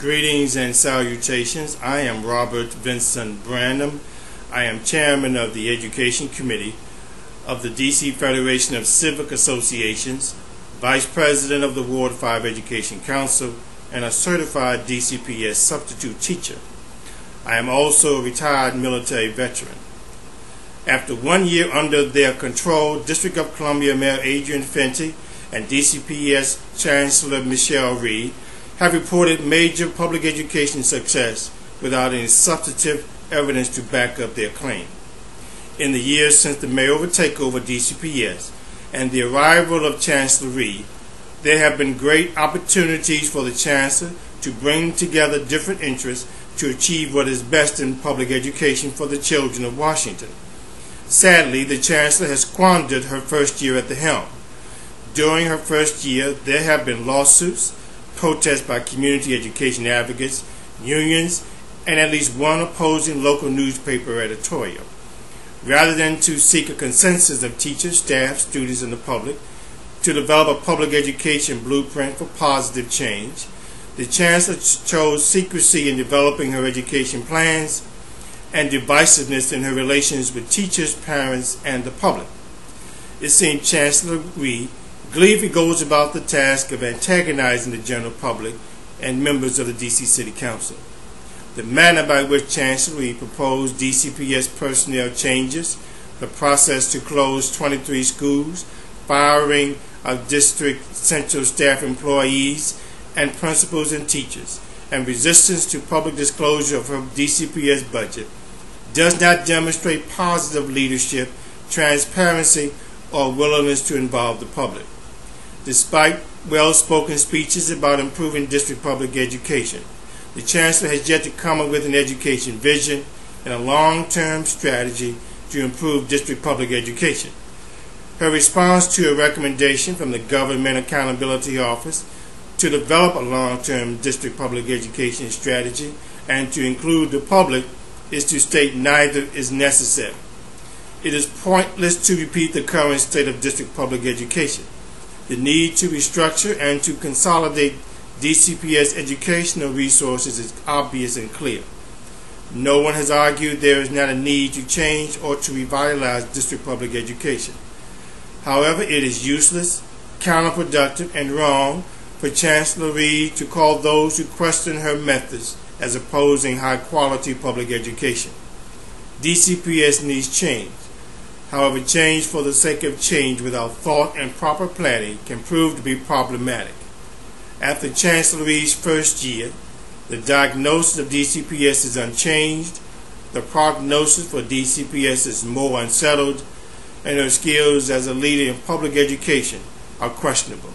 Greetings and salutations. I am Robert Vincent Brannum. I am Chairman of the Education Committee of the DC Federation of Civic Associations, Vice President of the Ward 5 Education Council, and a certified DCPS substitute teacher. I am also a retired military veteran. After 1 year under their control, District of Columbia Mayor Adrian Fenty and DCPS Chancellor Rhee have reported major public education success without any substantive evidence to back up their claim. In the years since the mayoral takeover of DCPS and the arrival of Chancellor Rhee, there have been great opportunities for the Chancellor to bring together different interests to achieve what is best in public education for the children of Washington. Sadly, the Chancellor has squandered her first year at the helm. During her first year, there have been lawsuits, protests by community education advocates, unions, and at least one opposing local newspaper editorial. Rather than to seek a consensus of teachers, staff, students, and the public to develop a public education blueprint for positive change, the Chancellor chose secrecy in developing her education plans and divisiveness in her relations with teachers, parents, and the public. It seems Chancellor Rhee gleefully goes about the task of antagonizing the general public and members of the D.C. City Council. The manner by which Chancellor Rhee proposed DCPS personnel changes, the process to close 23 schools, firing of district central staff employees and principals and teachers, and resistance to public disclosure of her DCPS budget does not demonstrate positive leadership, transparency, or willingness to involve the public. Despite well-spoken speeches about improving district public education, the Chancellor has yet to come up with an education vision and a long-term strategy to improve district public education. Her response to a recommendation from the Government Accountability Office to develop a long-term district public education strategy and to include the public is to state neither is necessary. It is pointless to repeat the current state of district public education. The need to restructure and to consolidate DCPS educational resources is obvious and clear. No one has argued there is not a need to change or to revitalize district public education. However, it is useless, counterproductive, and wrong for Chancellor Rhee to call those who question her methods as opposing high-quality public education. DCPS needs change. However, change for the sake of change without thought and proper planning can prove to be problematic. After Chancellor Rhee's first year, the diagnosis of DCPS is unchanged, the prognosis for DCPS is more unsettled, and her skills as a leader in public education are questionable.